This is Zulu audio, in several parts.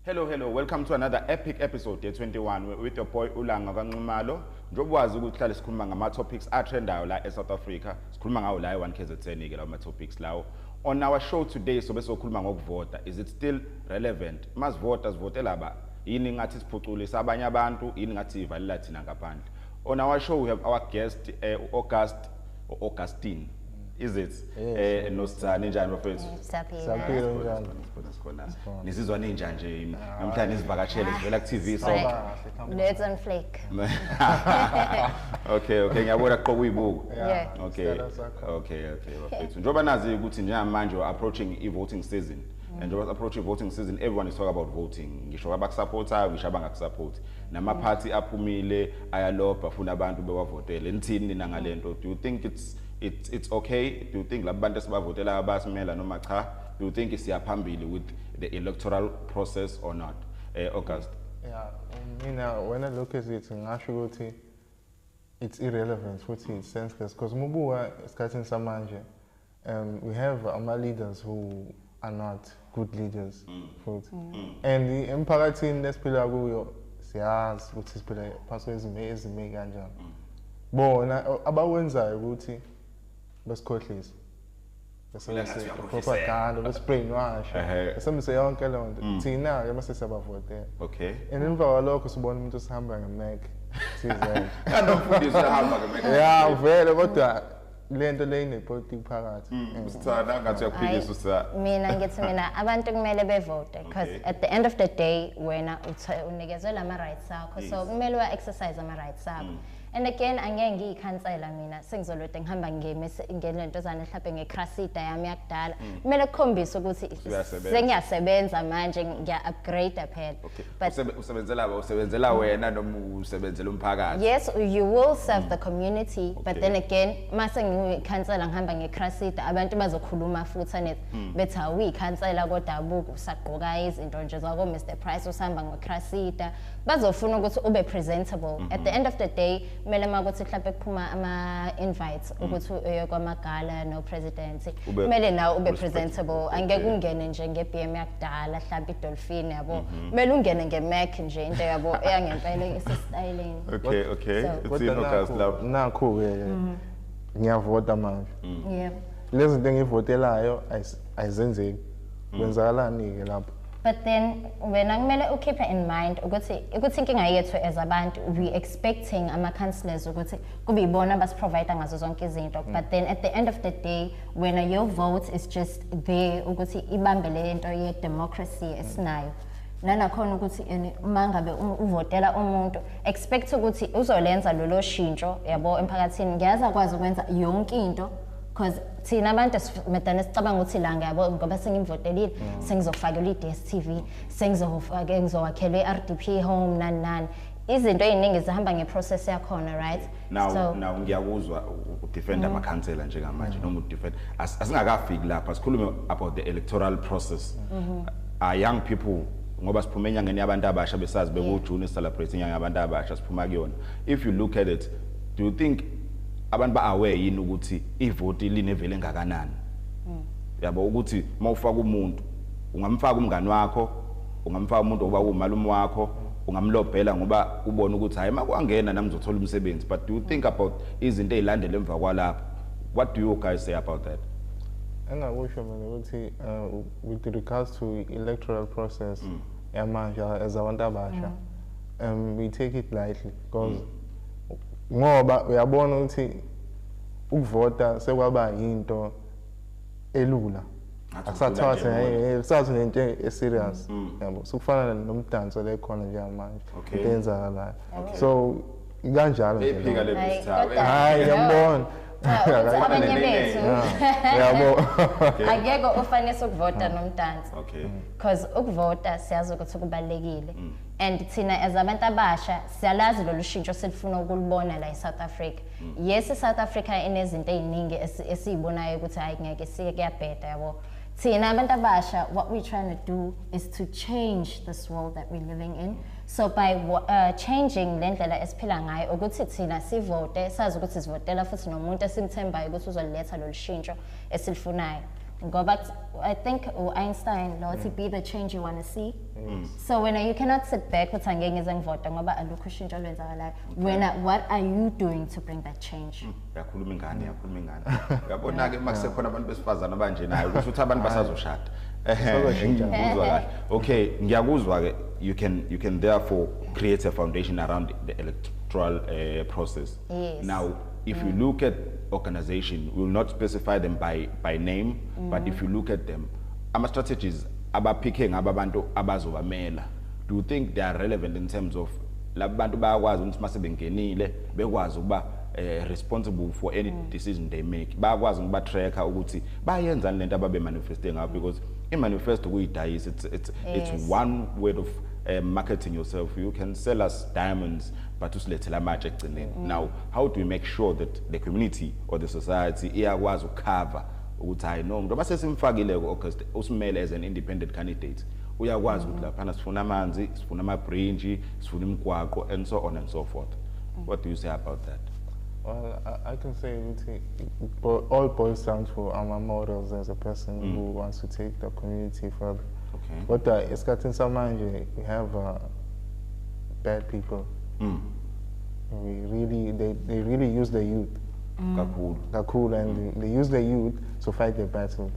Hello, welcome to another epic episode day 21 with your boy Ulanga Kanxumalo. Njobwazi ukuthi hlale sikhuluma ngama topics atrendayo la eSouth Africa. Sikhuluma ngawo la e1KZN ke lawo ma topics lawo. On our show today so bese okhuluma ngokuvota. Is it still relevant? Masivota sivotela ba yini ngathi siphuculisa abanye abantu yini ngathi ivalela thina ngaphandle. On our show we have our guest Augustine. Is it? No sithani njani bafethu? Saphila njani? Nisizwa ninja nje namhlanje isivakashele sivela ku TV so Let's on flake. Okay, ngiyabona qoqa uyibuko. Yeah. Okay bafethu. Njoba nazi ukuthi njengamanje we approaching i-voting season. And njoba approaching voting season everyone is talking about voting. Ngisho abakusupporta, ngisho abangakusupport. Nama party aphumile ayalobha afuna abantu bewavotele. Nithini nina ngalento? Do you think it's okay? Do you think labantu esibavotela abasimela noma cha? Do you think isiyaphambili with the electoral process or not? August. Yeah, when I look at it, it's irrelevant, it's senseless. Because Mubuwa is cutting Samanje. We have our leaders who are not good leaders. And the imperative let's put our siyaz ukuthi siphila phaso ezime kanjani. Bona abawenzayo ukuthi besikhohlisa. Bese propaganda, besibrainwash. Esemse yonke le nto. Thina ke mase siyabavotela. Okay. And emva kwalokho sibona umuntu osihamba ngeMac. Sizwe. Kanofundisi uhamba ngeMac. Yeah, vele kodwa lento le inepolitiki phakathi. Usithanda ngathi uyakuphikisa usa. Mina abantu kumele bevote because at the end of the day wena unikezwe ama rights akho so kumele wa exercise ama rights akho. And again angeke ngiyikhansela mina sengizolode ngihamba ngelento zana mhlawumbe ngeCrasida yami yakudala kumele ukukhombisa ukuthi sengiyasebenza manje ngiya-upgrade phela but usebenzela wena noma usebenzela umphakathi. Yes, you will serve the community but then again mase ngiyikhansela ngihamba ngeCrasida abantu bazokhuluma futhi bethi awuyikhansela kodwa abuku usaqoka izinto nje zako Mr Price usihamba ngeCrasida bazofuna ukuthi ube presentable. At the end of the day kumele makuthi mhlawumbe kuphuma ama invites ukuthi uyokwamagala no president kumele nawe ube presentable angeke ungene nje ngeBM yakudala mhlawumbe iDolphin yabo kumele ungene ngeMac nje into yabo eyangempela isistyleni. Okay it's in August love nakho ngiyavota manje. Yeah, lezi zinto engivotelayo ayizenzeki kwenzakalani ke lapho. but then when kumele ukeep in mind ukuthi inkinga yethu as abantu we expecting ama councillors ukuthi kube ibona basiprovide ngazo zonke izinto but then at the end of the day when your vote is just there ukuthi ibambe le nto ye democracy esinayo nanakhona ukuthi mangabe uvotela umuntu expect ukuthi uzolenza lolo shintsho yabo emphakathini ngiyaza kwazi ukwenza yonke into because thina abantu medana sicabanga ukuthi la ngiyabo ngoba sengimvotelile sengizofakela iDStv ngizowakhela iRDP home nani izinto eziningi zihamba ngeprocess yakhona right. Now ngiyakuzwa udefend ama councillor njengamanje noma udefend asingakafiki lapha sikhulume about the electoral process. Young people ngoba siphuma enyangeni yabantu abasha besazi bekuJune celebrate inyanga yabantu abasha siphuma kuyona. If you look at it, do you think abantu ba aware yini ukuthi ivote linevele engakanani? Yabo ukuthi mawufaka umuntu ungamfaka umngani wakho ungamfaka umuntu oba umalume wakho ungamlobhela ngoba ubona ukuthi hayi makwangena nami ngizothola umsebenzi but do you think about izinto ezilandela emva kwalapha? What do you guys say about that? Engakusho mina ukuthi with regards to electoral process yamanje as abantu abasha we take it lightly because ngoba uyabona ukuthi ukuvota sekwaba into elula akusathatha nento eserious yabo sokufana nomdanso lekhona nje manje intenzakalayo so kanjalo nje ephika lebisithawe hayi yabona abanye bethu yabo akeke ufanele ukuvota nomdanso because ukuvota siyazi ukuthi kubalekile and thina as abantu abasha siyalazi lolu shintsho selifuna ukulibona la eSouth Africa. Yes, eSouth Africa inezinto eziningi esizibonayo ukuthi hayi ngeke sike kuyabheda yabo Thina abantu abasha, what we're trying to do is to change this world that we're living in. So by changing le ndlela esiphila ngayo ukuthi thina sivote sazi ukuthi sivotela futhi nomuntu esimthembayo ukuthi uzoletha lo shintsho esilifunayo. Ngoba I think Einstein lo to be the change you want to see. So when you cannot sit back uthi angeke ngize ngivote ngoba alukho ushintsho olwenzakalayo. What are you doing to bring that change? Yakhuluma ingane. Uyabona ke makusekhona abantu besifazana abanje nayo ukuthi abantu basazoshada. Ngiyakuzwa kahle. Okay, ngiyakuzwa ke you can therefore create a foundation around the electoral process. Yes. Now, if you look at organization, we will not specify them by name, but if you look at them, our strategies abapicking ababantu abazobamela. Do you think they are relevant in terms of labantu bayakwazi ukuthi mase bengenile bekwazi ukuba responsible for any decision they make? Bayakwazi ukuba tracker ukuthi bayenza lento ababe manifesting ngayo, because in manifesto kuyidayisa, it's one way of marketing yourself. You can sell us diamonds but usilethela amatshe egcineni. Now, how do we make sure that the community or the society iyakwazi ukucover ukuthi hayi no ngoba sesimfakile ku-August usimele as an independent candidate, uyakwazi ukuthi lapha sifuna amanzi, sifuna amabridge, sifuna imigwaqo and so on and so forth. What do you say about that? Well, I can say it all boils down to our morals as a person who wants to take the community further. Okay. But esikhathini samanje we have bad people. They really use the youth. Kakhulu, and they use the youth to fight their battles.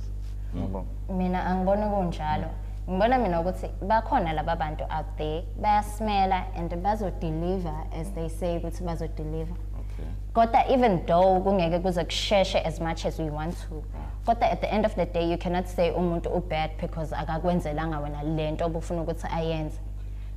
Mina angibona kunjalo. Ngibona mina ukuthi bakhona laba bantu out there bayasimela and bazodeliver as they say ukuthi bazodeliver. Kodwa even though kungeke kuze kusheshe as much as we want to, kodwa at the end of the day you cannot say umuntu ubad because akakwenzelanga wena lento obufuna ukuthi ayenze.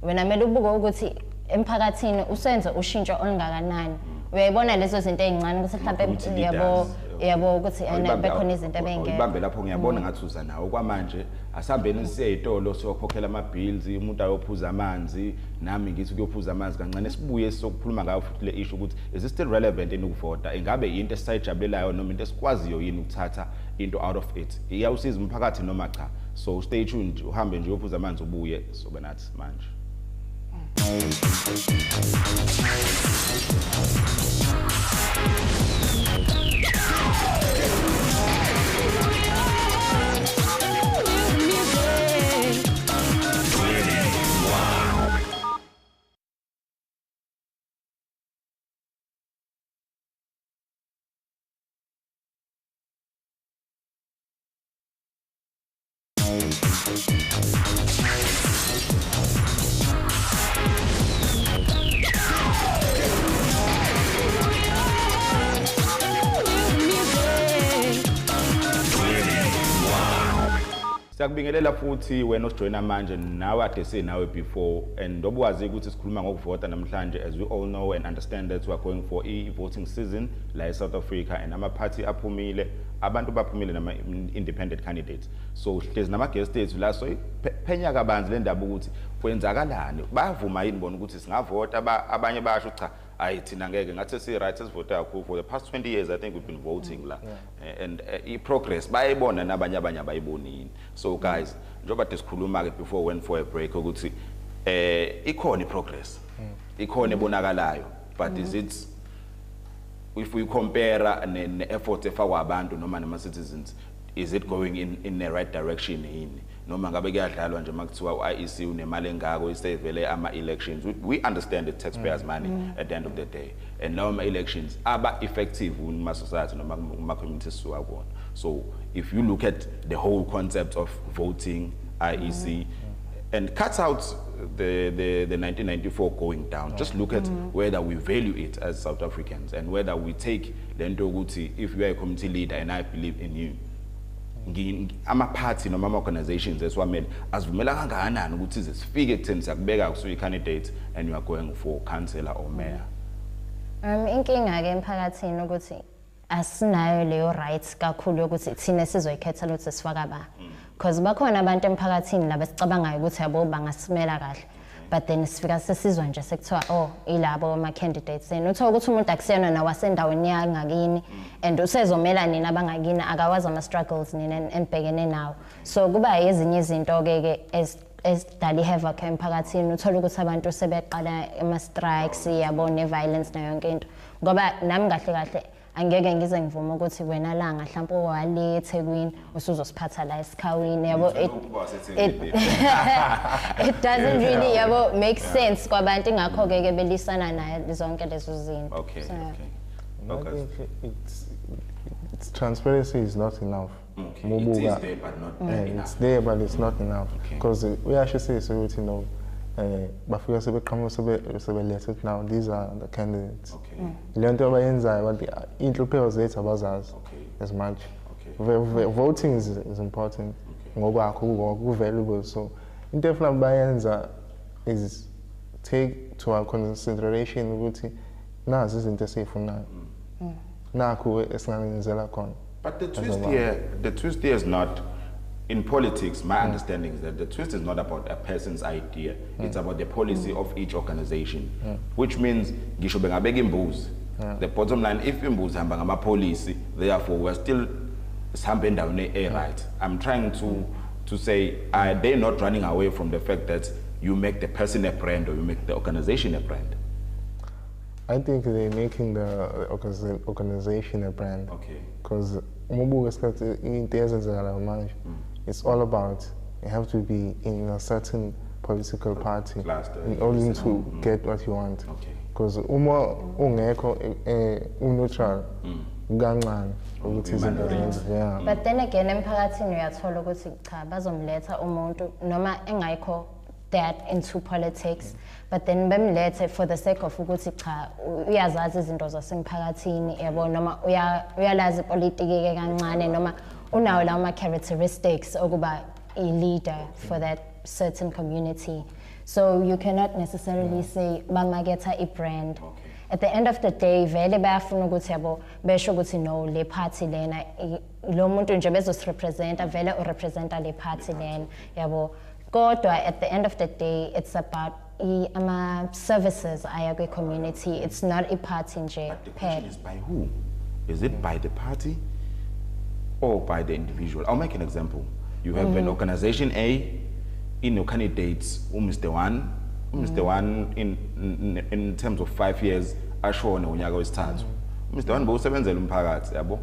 Wena mele ubuke ukuthi emphakathini usenze ushintsho olungakanani. Uyayibona lezo zinto ezincane ukuthi mhlawumbe yabo ukuthi bekhona izinto ebengeke. Ibambe lapho ngiyabona ngathi uza nawo kwamanje asihambeni siye ezitolo siyokhokhela ama bills, umuntu ayophuza amanzi, nami ngithi kuyophuza amanzi kancane, sibuye sizokukhuluma ngayo futhi le issue ukuthi is it still relevant in ukuvota? Ingabe into esisayijabulelayo noma into esikwaziyo yini ukuthatha into out of it? Iyawusiza umphakathi noma cha? So stay tuned, uhambe nje uyophuza amanzi ubuye sobe nathi manje. Siyakubingelela futhi wena osijoyina manje nawe ade sinawe before and obwazi ukuthi sikhuluma ngokuvota namhlanje, as we all know and understand that we are going for voting season la eSouth Africa and ama party aphumile, abantu baphumile nama independent candidates. So hlezi nama guest ethu la so phenya kabanzi le ndaba ukuthi kwenzakalani, bayavuma yini bona ukuthi singavota, abanye bayasho cha ayi thina ngeke ngathi si right sivota kakhulu. For the past 20 years I think we've been voting la and progress bayibona nabanye abayibonini. So guys, njoba desikhuluma ke before we went for a break ukuthi ikhona progress, ikhona ebonakalayo, but is it, if we compare ne effort efakwa abantu noma nama citizens, is it going in the right direction yini? Noma ngabe kuyadlalwa nje makuthiwa IEC unemali engako isevele ama elections? We understand the taxpayers money at the end of the day, and now elections aba effective in my society noma kuma communities siwakona. So if you look at the whole concept of voting, IEC, and cut out the 1994 going down, just look at whether we value it as South Africans and whether we take lento ukuthi if you are a community leader and I believe in you, ama party noma ama organizations esiwamele asivumela kangakanani ukuthi sifike ekutheni siyakubeka kusuyi candidate and you are going for councillor or mayor. Inkinga ke emphakathini ukuthi asinayo leyo rights kakhulu ukuthi thina sizoyikhetha ukuthi sifaka ba, because bakhona abantu emphakathini laba sicabangayo ukuthi yabo bangasimela kahle. but then sifika sesizwa nje sekuthiwa oh ilabo ama candidates then uthola ukuthi umuntu akusiyona nawasendaweni yangakini and usezomela nina abangakini akawazi ama struggles nina enibhekene nawo so kuba ezinye izinto ke esidala ihavoc emphakathini uthola ukuthi abantu sebeqala ama strikes yabo ne violence nayo yonke into ngoba nami kahle angeke ngize ngivume ukuthi wena la mhlawumbe wale eThekwini usuzosiphatha la esikhawini yabo it doesn't really yabo make sense kwabantu ingakho ke belisana nayo zonke lezo zinto Okay. I think it's transparency is not enough. Okay. It is there but not enough. It's there but it's not enough Okay. because we actually say so you know bafika sebeqhamuka sebelethe ukuthi now these are the candidates. Okay. Le nto abayenzayo but inhlupheko zethu abazazi Okay. as much. Okay. Voting is important ngokwakho ku-valuable so into efuna bayenza is take to our consideration ukuthi nazi izinto esiyifunayo nakho esingangenzela khona. But the twist here is not in politics. My understanding is that the twist is not about a person's idea. It's about the policy of each organization, which means ngisho bengabeka imbuzi. The bottom line, if imbuzi hamba ngama policy, therefore we're still something down a right. I'm trying to say they're not running away from the fact that you make the person a brand or you make the organization a brand. I think they're making the organization a brand. Okay. Because it's all about you have to be in a certain political party in order to get what you want. Because ungekho neutral kancane ukuthi izinto zenze. But then again emphakathini uyathola ukuthi cha bazomletha umuntu noma engayikho that into politics but then bemlethe for the sake of ukuthi cha uyazazi izinto zasemphakathini yabo noma uyalazi politiki ke kancane noma unawo lawo ma characteristics okuba a leader for that certain community so you cannot necessarily say bamaketha a brand. At the end of the day vele bayafuna ukuthi yabo besho ukuthi no le party lena lo muntu nje bezosirepresenta vele urepresenta le party lena yabo kodwa at the end of the day it's about services aya kwi community it's not a party nje. But the question is by who? Is it by the party or by the individual? I'll make an example. You have an organization A in your candidates Mr. One in terms of 5 years ashone unyaka wesithathu. Mr. One bowusebenzela umphakathi yabo.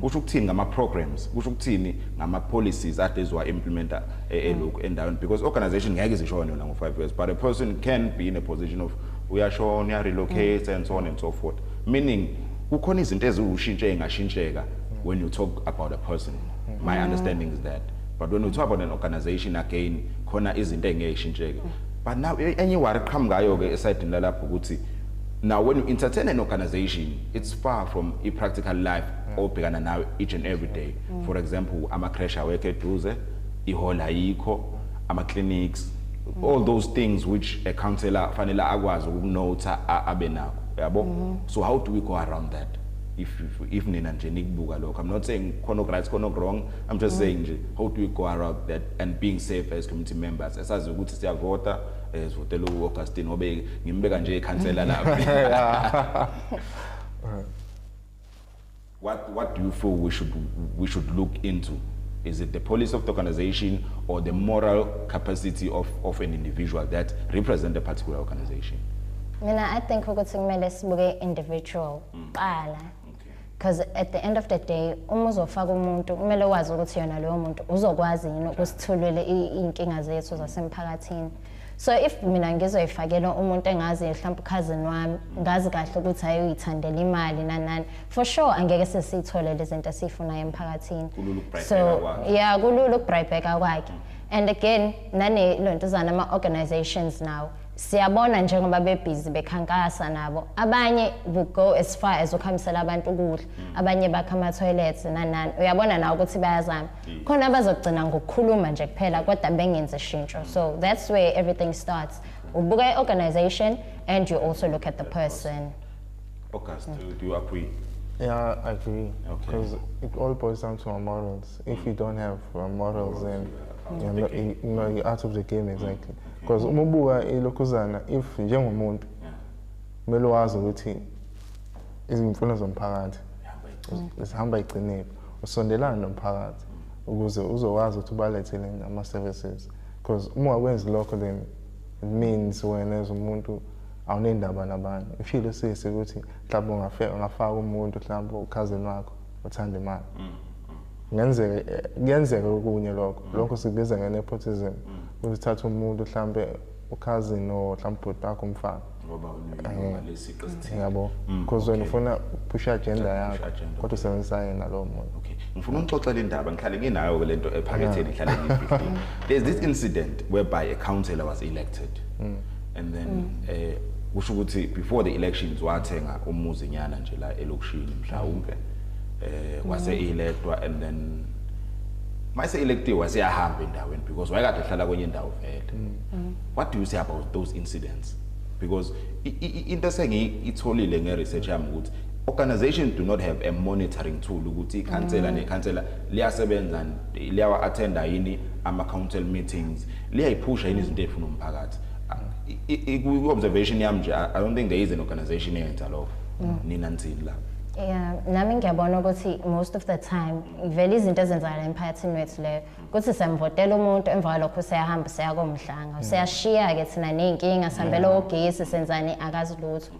Kusho ukuthini ngama programs, kusho ukuthini ngama policies adezwa implementa eloku endaweni because organization ngeke izishone yona ngo 5 years but a person can be in a position of uyashona relocate and so on and so forth. Meaning kukhona izinto ezushintshe engashintsheka when you talk about a person. My understanding is that. But when we talk about an organization again khona izinto engeshintsheke. But now enye worry qhamukayo ke eside lalapho ukuthi now when you entertain an organization it's far from a practical life obhekana nayo each and every day. For example ama crash aweke eduze ihall ayikho ama clinics all those things which a counselor fanele akwazi ukunotha abe nakho yabo. So how do we go around that if nina nje nikubuka lokho? I'm not saying khona right khona wrong, I'm just saying nje how do we go around that and being safe as community members esazi ukuthi siyavota sivotela uAugustine obe ngimbeka nje ikhansela lapha. What do you feel we should look into? Is it the policy of the organization or the moral capacity of an individual that represent a particular organization? I think ukuthi kumele sibuke individual qala because at the end of the day uma uzofaka umuntu kumele wazi ukuthi yena leyo muntu uzokwazi yini ukusithulela inkinga zethu zasemphakathini. So if mina ngizoyifakela umuntu engazi mhlawumbe cousin wami ngazi kahle ukuthi ayuyithandela imali nanani for sure angeke sesithole lezi zinto esifuna emphakathini. So yeah kulula ukubribeka kwakhe and again nane lontuzana ama organizations now siyabona njengoba bebhizi bekhankasa nabo abanye will go as far as ukhamisela abantu ukudla abanye bakha ama toilets nanani uyabona nawo ukuthi bayazama khona abazogcina ngokukhuluma nje kuphela kodwa bengenze shintsho. So that's where everything starts. Ubuka organization and you also look at the person. August, do you agree? Yeah, I agree. Because it all boils down to our morals. If you don't have morals, then you're out of the game exactly. because uma ubuka ilokhuzana if njengomuntu kumele wazi ukuthi izimfuno zomphakathi zihamba igcinile usondelana nomphakathi ukuze uzokwazi ukuthi ubalethele ama-services because uma wakwenzi lokho then it means wena as umuntu awunendaba nabanye ifeel usise ukuthi mhlawumbe ungafaka umuntu mhlawumbe ukhazini wakho uthanda imali kuyenzeka okunye lokho sikubiza nge-nepotism ukuthatha umuntu mhlawumbe ukhazini or mhlawumbe ubhuti wakho umfana ngoba unalesiqo esithile yabo because wena ufuna uphusha agenda yakho kodwa usebenzisa yena lowo muntu. Okay, ngifuna ukuxoxa le ndaba ngihlale nginayo le nto ephaketheni ngihlale ngifihlile. There's this incident whereby a councillor was elected and then kusho ukuthi before the elections wathenga umuzi nyana nje la elokishini mhlawumbe wase electwa and then mayise elected waseyahamba endaweni because wayekade ehlala kwenye indawo vele. What do you say about those incidents? Because into sengiyitholile ngeresearch yami ukuthi organizations do not have a monitoring tool ukuthi ikhansela nekhansela liyasebenza liyawa attenda yini ama council meetings liyayiphusha yini izinto ezifuna umphakathi. Ku observation yami nje I don't think there is an organization eyenza lokho. Nina ntsini la. Yeah, nami ngiyabona ukuthi most of the time vele izinto ezenzakala emphakathini wethu leyo ukuthi semvotela umuntu emva kwalokho seyahamba seyakomhlanga seyashiya ke thina nenkinga sihambela ogesi senzani akazi lutho.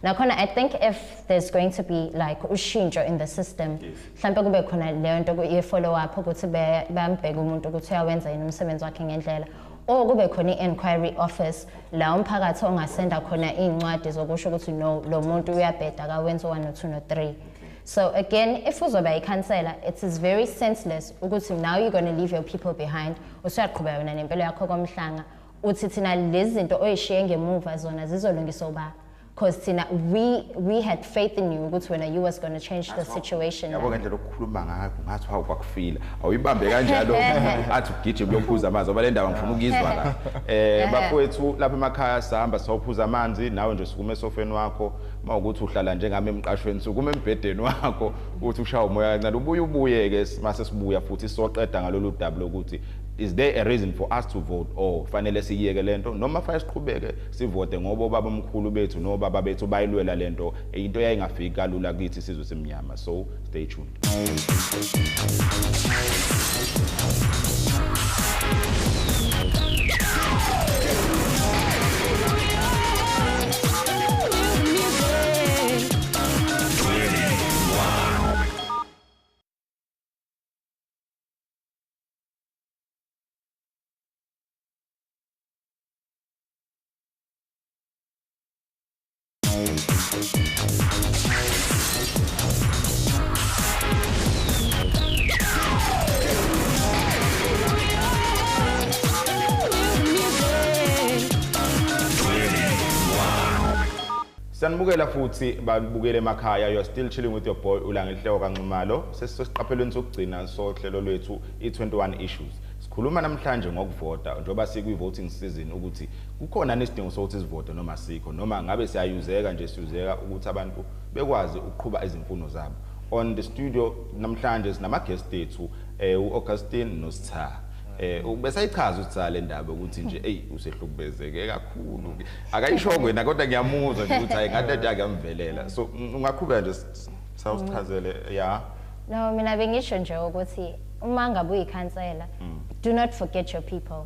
Nakhona I think if there's going to be like ushintsho in the system mhlawumbe kube khona leyo nto ye follow up ukuthi bayambheka umuntu ukuthi uyawenza yini umsebenzi wakhe ngendlela or kube khona i-inquiry office la umphakathi ongasenda khona iy'ncwadi zokusho ukuthi no lo muntu uyabheda kawenza 1 no 2 no 3. So again, if uzoba ikhansela, it is very senseless ukuthi now you're going to leave your people behind usuyaqhubeka wena nempilo yakho komhlanga uthi thina lezi zinto oyishiye ngemuva zona zizolungiswa uba because tina we had faith in you ukuthi wena you was going to change the situation. Yabo ngendlela okukhuluma ngayo ngathi hawu kwakufila awuyibambe kanjalo athi ugije uyophuza amanzi ngoba le ndaba ngifuna ukuyizwa la bafowethu lapha emakhaya sihamba sawuphuza amanzi nawe nje sukume esofeni wakho mawukuthi uhlala njengami emqashweni sukume embhedeni wakho uthi ushaya umoya kancane ubuye ke mase sibuya futhi sizoqeda ngalolu daba lokuthi is there a reason for us to vote or fanele siyeke lento noma fa siqhubeke sivote ngoba baba omkhulu bethu no baba bethu bayilwela lento into yayingafiki kalula kithi sizwe semnyama so stay tuned. Sanibukela futhi babukele emakhaya you are still chilling with your boy Ulangihleko kaNcumalo sesiqaphelweni sokugcina sohlelo lwethu i21 issues sikhuluma namhlanje ngokuvota njengoba sikwi voting season ukuthi kukhona nesidingo sokuthi sivote noma sikho noma ngabe siyayuzeka nje siyuzeka ukuthi abantu bekwazi ukuqhubha izimfuno zabo. On the studio namhlanje sinama guest ethu uAugustine noSitha besayichaza ukuthi le ndaba ukuthi nje usehlukubezeke kakhulu akayishongo yena kodwa ngiyamuzwa nje ukuthi hayi ngathi akuyamvelela so ungaqhubeka nje sawusichazele ya. No mina bengisho nje ukuthi uma ngabe uyikhansela do not forget your people.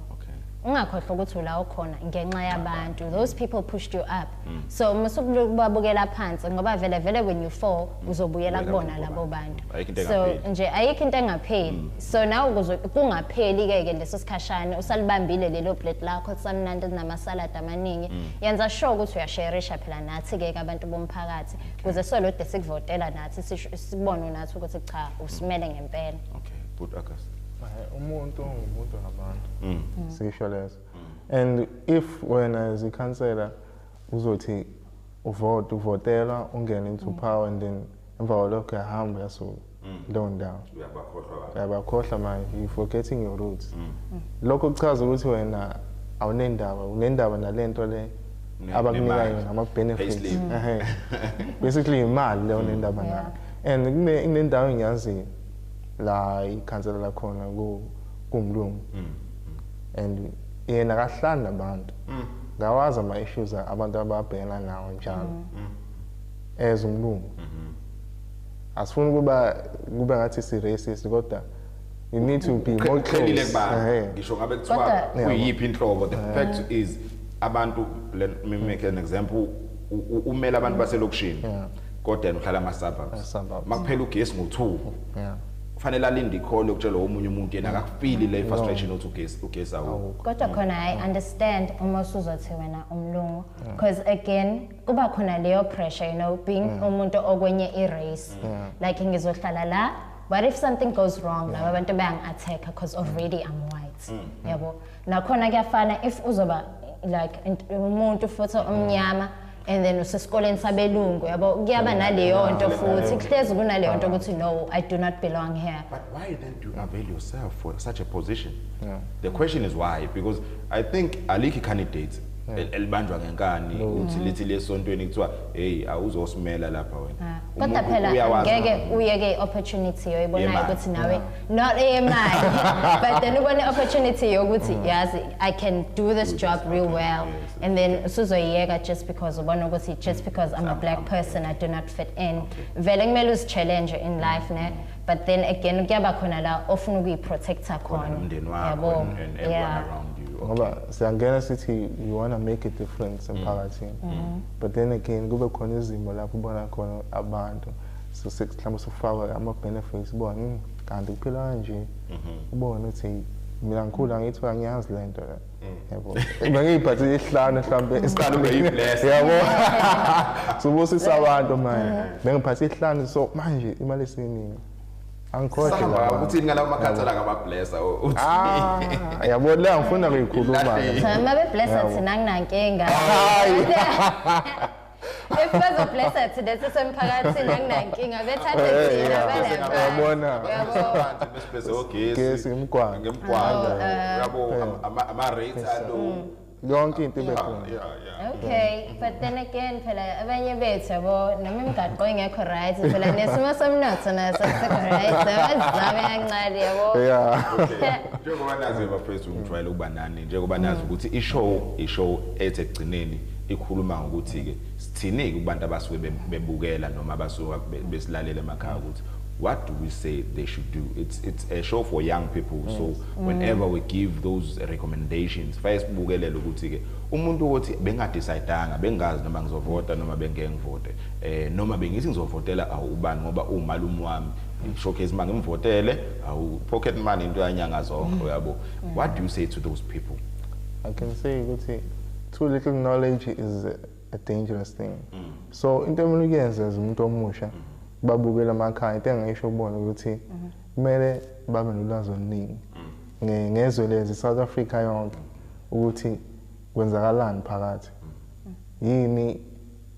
Ungakhohlwa ukuthi ula ukhona ngenxa yabantu those people pushed you up so musukubabukela phansi ngoba vele when you fall uzobuyela kubona labo bantu so nje ayikho into engapheli so nawe kungapheli ke leso sikhashana usalibambile lelo plate lakho samnandi namasalad amaningi yenza sure ukuthi uyashareisha phela nathi ke abantu bomphakathi kuze solode sikuvotela nathi sibone nathi ukuthi cha usimele ngempela. Okay, put August. Umuntu ngumuntu ngabantu sisho leso and if wena as a councillor uzothi uvotela ungene into power and then emva kwalokho uyahamba yaso down uyabakhohlwa manje you forgetting your roots lokho kuchaza ukuthi wena awunendaba unendaba nalento le abakunika yona ama benefits basically imali le unendaba nayo and kunendawo engiyazi la ikhansela lakhona kumlungu and yena akahlali nabantu ngawazi ama-issues abantu ababhekana nawo njalo as umlungu asifuni kube ngathi si-racist kodwa you need to be more Qhelile close. kuba ngisho ngabe kuthiwa kuyiphi inhlobo, the fact is abantu, let me make an example, umele abantu baselokishini kodwa yena uhlala ama-suburbs. Makuphela ugesi ngo-2 kufanele alinde ikhole ukutshela omunye umuntu yena akakufili le frustration othi ugesi awukho. Kodwa khona I understand uma usuzothi wena umlungu, because again kuba khona leyo pressure, you know, being umuntu okwenye i-race, like ngizohlala la, but if something goes wrong laba abantu bayangi-attack because already I'm white, yabo. Nakhona kuyafana if uzoba like umuntu futhi omnyama and then usesikoleni sabelungu, yabo, kuyaba naleyo nto futhi kuhlezi kunaleyo nto ukuthi no, I do not belong here. But why then do you avail yourself for such a position? The question is why, because I think alikho candidate elibanjwa ngenkani uthi lithi lesontweni kuthiwa hey awuzosimela lapha wena. Kodwa phela ngeke uyeke opportunity yoyibonayo ukuthi nawe not emali but then ubone opportunity yokuthi yazi I can do this job real well, and then usuzoyiyeka just because ubona ukuthi just because I'm a black person I do not fit in. Vele kumele uzi-challenge in life ne, but then again kuyaba khona la ofuna ukuyi-protecta khona yabo. And everyone around you. Ngoba siyangena sithi we want to make a difference emphakathini, but then again kube khona izimo lapho ubona khona abantu so mhlawumbe sifaka ama-benefits ubona kanti kuphila kanje ubone ukuthi mina ngikhula ngithi angiyazi le nto yabo bengiyiphathile isihlanu mhlawumbe Siqala ubeyi-blessed. yabo sobusisa abantu manje bengiphathile isihlanu so manje imali esiningi angikhohle Sahamba ukuthi ngalawo makhansela ngaba-blessa uthi yabo la ngifuna ukuyikhuluma So mabe-blessa thina anginankinga. If bazo-blessa thina sisemphakathini anginankinga bethathe thina yabona besibese ogesi gesi imgwaqo ngemgwaqo yabo ama-rates alo yonke into ibe khona. Okay, but then again phela abanye bethu yabo noma imigaqo engekho right phela nesimo somnotho naso sikho right, sizame kancane yabo. Njengoba nazi bafethu ngijwayele ukuba nani, njengoba nazi ukuthi ishow ethi ekugcineni ikhuluma ngokuthi ke sithini kubantu abasuke bebukela noma abasuka besilalela emakhaya ukuthi what do we say they should do? It's a show for young people, so whenever we give those recommendations first bukelele ukuthi ke umuntu ukuthi bengadecideanga bengazi noma ngizovota noma bengengivote noma bengithi ngizovotela awubani ngoba umalume wami showcase mangimvotele awu pocket money into yanyanga zonke yabo. What do you say to those people? I can say ukuthi too little knowledge is a dangerous thing. So into emuyenza as umuntu omusha babukela emakhaya into engayisho kubona ukuthi kumele babe nolwazi oluningi ngezwe lezi South Africa yonke ukuthi kwenzakalani phakathi yini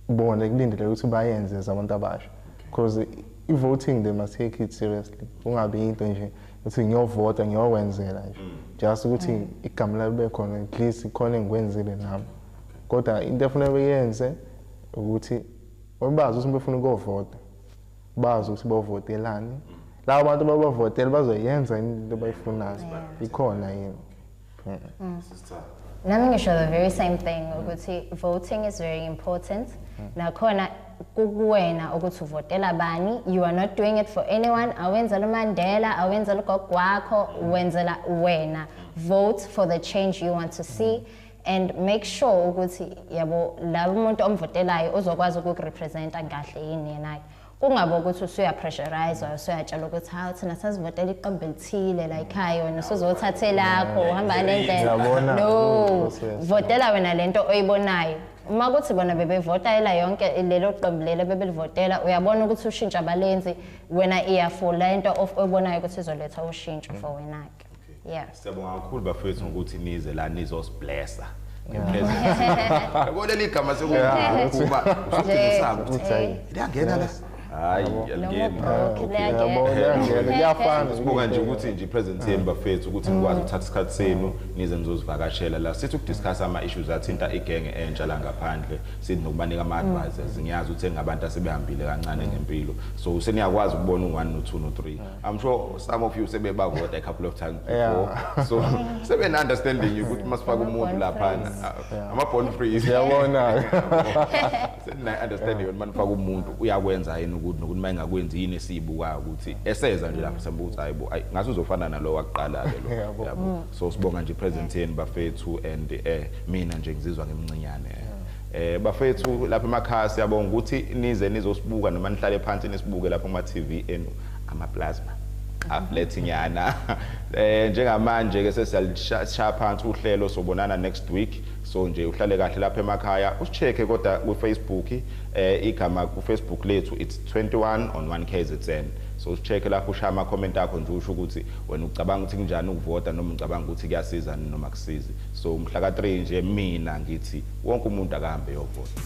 bona kulindele ukuthi bayenze abantu abasha, because i-voting they must take it seriously. Ungabi into nje ukuthi ngiyovota ngiyowenzela nje just ukuthi igama labo bekhona at least ikhona engikwenzile nami, kodwa into efuneka beyenze ukuthi bazi ukuthi befuna ukuvota bazi ukuthi bavotelani labo bantu babavotela bazoyenza into abayifunayo ikhona yini. Nami ngisho the very same thing ukuthi voting is very important. Nakhona kukuwena ukuthi uvotela bani. You are not doing it for anyone. Awenzela uMandela, awenzela ugogo wakho, wenzela wena. Vote for the change you want to see and make sure ukuthi yabo labo umuntu omvotelayo uzokwazi ukurepresenta kahle yini yena. Kungabo ukuthi usuya pressurize usuyatshela ukuthi hawu thina sasivotela iqembu elithile la ekhaya wena usuzothathe lakho uhamba nendlela. No, votela wena lento oyibonayo. Uma kuthi bona bebevotela yonke lelo qembu lelo bebelivotela uyabona ukuthi ushintsha abalenzi wena iyafula into oyibonayo ukuthi izoletha ushintsho for wena ke. Yeah. Siyabonga kakhulu bafethu ngokuthi nize la nizosiblessa. Yabo leli gama sekuba usufisa ukuthi idangena la hayi yalingeni kuyafana sibuka nje ukuthi nje present yenu bafethu ukuthi nikwazi ukuthatha isikhathi senu nize nizozivakashela la sithi ukudiscuss ama issues athinta igenge entsha la ngaphandle sithi nokubanika ama advisors ngiyazi ukuthi ngabantu asebehambile kancane ngempilo so seniyakwazi ukubona u1 no2 no3 I'm sure some of you sebebavota a couple of times before so seben understanding ukuthi masifaka umuntu lapha ama bond free yabona sena understanding ukuthi manifaka umuntu uyakwenza yini ukuthi nokuthi mayengakwenzi yini esibuka ukuthi eseza nje lapha sembuza hayibo ngathi uzofana nalo waqala ke lo yabo so sibonga nje present yenu bafethu and mina nje ngizizwa ngemncinyane bafethu lapha emakhaya siyabonga ukuthi nize nizosibuka noma nihlale phansi nisibuke lapha kuma TV enu ama plasma aflethinyana njengamanje ke sesiyalishaya phansi uhlelo sobonana next week so nje uhlale kahle lapha emakhaya usicheke kodwa ku Facebook igama ku Facebook lethu it's 21 on 1KZN so usicheke lapho ushaya ama comment akho nje usho ukuthi wena ucabanga ukuthi kunjani ukuvota noma ucabanga ukuthi kuyasiza noma kusizi so mhla ka3 nje mina ngithi wonke umuntu akahambe yovota.